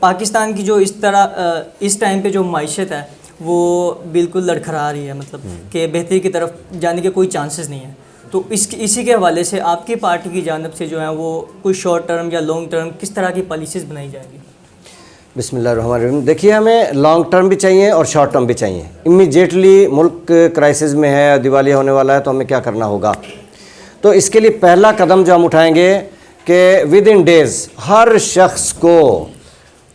پاکستان کی جو اس طرح اس ٹائم پہ جو معیشت ہے وہ بالکل لڑکھڑا رہی ہے، مطلب کہ بہتری کی طرف جانے کے کوئی چانسز نہیں ہیں. تو اسی کے حوالے سے آپ کی پارٹی کی جانب سے جو ہے وہ کوئی شارٹ ٹرم یا لانگ ٹرم کس طرح کی پالیسیز بنائی جائیں گی؟ بسم اللہ الرحمن الرحیم. دیکھیے ہمیں لانگ ٹرم بھی چاہیے اور شارٹ ٹرم بھی چاہیے. امیجیٹلی ملک کرائسس میں ہے، دیوالیہ ہونے والا ہے، تو ہمیں کیا کرنا ہوگا؟ تو اس کے لیے پہلا قدم جو ہم اٹھائیں گے کہ ود ان ڈیز ہر شخص کو،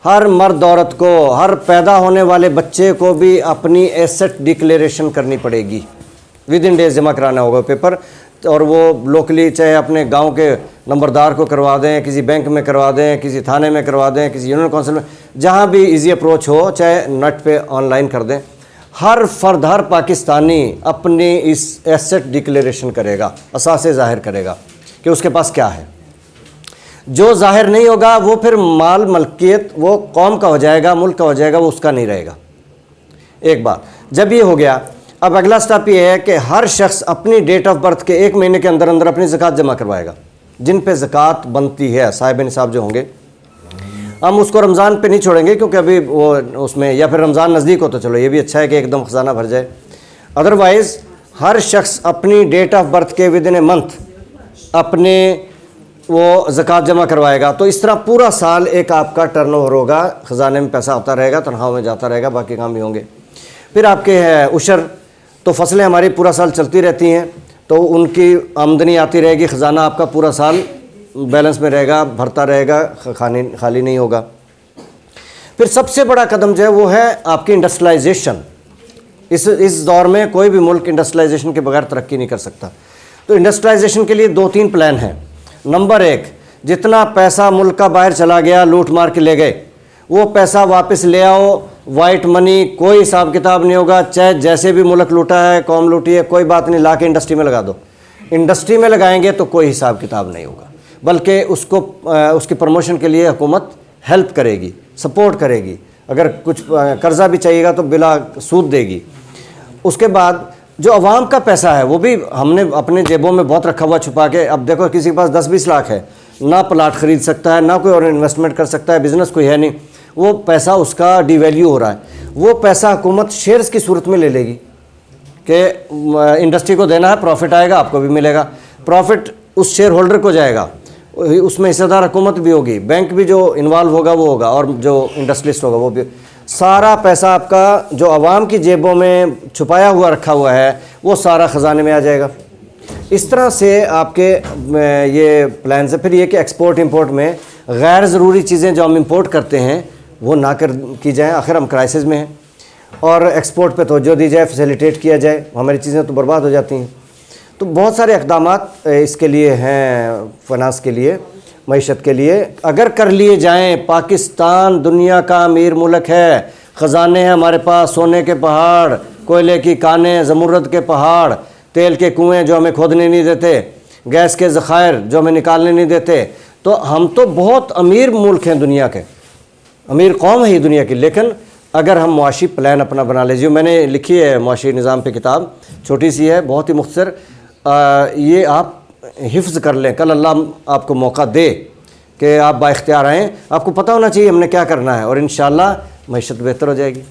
ہر مرد عورت کو، ہر پیدا ہونے والے بچے کو بھی اپنی ایسٹ ڈکلیریشن کرنی پڑے گی. ود ان ڈیز جمع کرانا ہوگا پیپر، اور وہ لوکلی چاہے اپنے گاؤں کے نمبردار کو کروا دیں، کسی بینک میں کروا دیں، کسی تھانے میں کروا دیں، کسی یونین کونسل میں، جہاں بھی ایزی اپروچ ہو، چاہے نیٹ پہ آن لائن کر دیں. ہر فرد، ہر پاکستانی اپنی اس ایسٹ ڈکلیریشن کرے گا، اثاثے ظاہر کرے گا کہ اس کے پاس کیا ہے. جو ظاہر نہیں ہوگا وہ پھر مال ملکیت وہ قوم کا ہو جائے گا، ملک کا ہو جائے گا، وہ اس کا نہیں رہے گا. ایک بات جب یہ ہو گیا، اب اگلا سٹیپ یہ ہے کہ ہر شخص اپنی ڈیٹ آف برتھ کے 1 مہینے کے اندر اندر اپنی زکوٰۃ جمع کروائے گا. جن پہ زکوٰۃ بنتی ہے، صاحب نصاب جو ہوں گے، ہم اس کو رمضان پہ نہیں چھوڑیں گے کیونکہ ابھی وہ اس میں، یا پھر رمضان نزدیک ہو تو چلو یہ بھی اچھا ہے کہ ایک دم خزانہ بھر جائے. ادروائز ہر شخص اپنی ڈیٹ آف برتھ کے ود ان اے منتھ اپنے وہ زکوٰۃ جمع کروائے گا. تو اس طرح پورا سال ایک آپ کا ٹرن اوور ہوگا، خزانے میں پیسہ آتا رہے گا، تنخواہوں میں جاتا رہے گا، باقی کام بھی ہوں گے. پھر آپ کے ہے عشر، تو فصلیں ہماری پورا سال چلتی رہتی ہیں، تو ان کی آمدنی آتی رہے گی، خزانہ آپ کا پورا سال بیلنس میں رہے گا، بھرتا رہے گا، خالی نہیں ہوگا. پھر سب سے بڑا قدم جو ہے وہ ہے آپ کی انڈسٹریلائزیشن. اس دور میں کوئی بھی ملک انڈسٹریلائزیشن کے بغیر ترقی نہیں کر سکتا. تو انڈسٹریلائزیشن کے لیے 2-3 پلان ہیں. نمبر 1، جتنا پیسہ ملک کا باہر چلا گیا، لوٹ مار کے لے گئے، وہ پیسہ واپس لے آؤ. وائٹ منی کوئی حساب کتاب نہیں ہوگا، چاہے جیسے بھی ملک لوٹا ہے، قوم لوٹی ہے، کوئی بات نہیں، لا کے انڈسٹری میں لگا دو. انڈسٹری میں لگائیں گے تو کوئی حساب کتاب نہیں ہوگا، بلکہ اس کی پروموشن کے لیے حکومت ہیلپ کرے گی، سپورٹ کرے گی. اگر کچھ قرضہ بھی چاہیے گا تو بلا سود دے گی. اس کے بعد جو عوام کا پیسہ ہے وہ بھی ہم نے اپنے جیبوں میں بہت رکھا ہوا چھپا کے. اب دیکھو کسی کے پاس 10-20 لاکھ ہے، نہ پلاٹ خرید سکتا ہے، نہ کوئی اور انویسٹمنٹ کر سکتا ہے، بزنس کوئی ہے نہیں، وہ پیسہ اس کا ڈی ویلیو ہو رہا ہے. وہ پیسہ حکومت شیئرز کی صورت میں لے لے گی کہ انڈسٹری کو دینا ہے، پروفٹ آئے گا، آپ کو بھی ملے گا. پروفٹ اس شیئر ہولڈر کو جائے گا، اس میں حصہ دار حکومت بھی ہوگی، بینک بھی جو انوالو ہوگا وہ ہوگا، اور جو انڈسٹریلسٹ ہوگا وہ بھی. سارا پیسہ آپ کا جو عوام کی جیبوں میں چھپایا ہوا رکھا ہوا ہے وہ سارا خزانے میں آ جائے گا. اس طرح سے آپ کے یہ پلانز ہے. پھر یہ کہ ایکسپورٹ امپورٹ میں غیر ضروری چیزیں جو ہم امپورٹ کرتے ہیں وہ نہ کی جائیں، آخر ہم کرائسس میں ہیں، اور ایکسپورٹ پہ توجہ دی جائے، فیسیلیٹیٹ کیا جائے، ہماری چیزیں تو برباد ہو جاتی ہیں. تو بہت سارے اقدامات اس کے لیے ہیں، فنانس کے لیے، معیشت کے لیے. اگر کر لیے جائیں، پاکستان دنیا کا امیر ملک ہے، خزانے ہیں ہمارے پاس، سونے کے پہاڑ، کوئلے کی کانیں، زمرد کے پہاڑ، تیل کے کنویں جو ہمیں کھودنے نہیں دیتے، گیس کے ذخائر جو ہمیں نکالنے نہیں دیتے. تو ہم تو بہت امیر ملک ہیں، دنیا کے امیر قوم ہے یہ دنیا کی. لیکن اگر ہم معاشی پلان اپنا بنا لیجیے، میں نے لکھی ہے معاشی نظام پہ کتاب، چھوٹی سی ہے، بہت ہی مختصر، یہ آپ حفظ کر لیں. کل اللہ آپ کو موقع دے کہ آپ با اختیار آئیں، آپ کو پتہ ہونا چاہیے ہم نے کیا کرنا ہے، اور انشاءاللہ معیشت بہتر ہو جائے گی.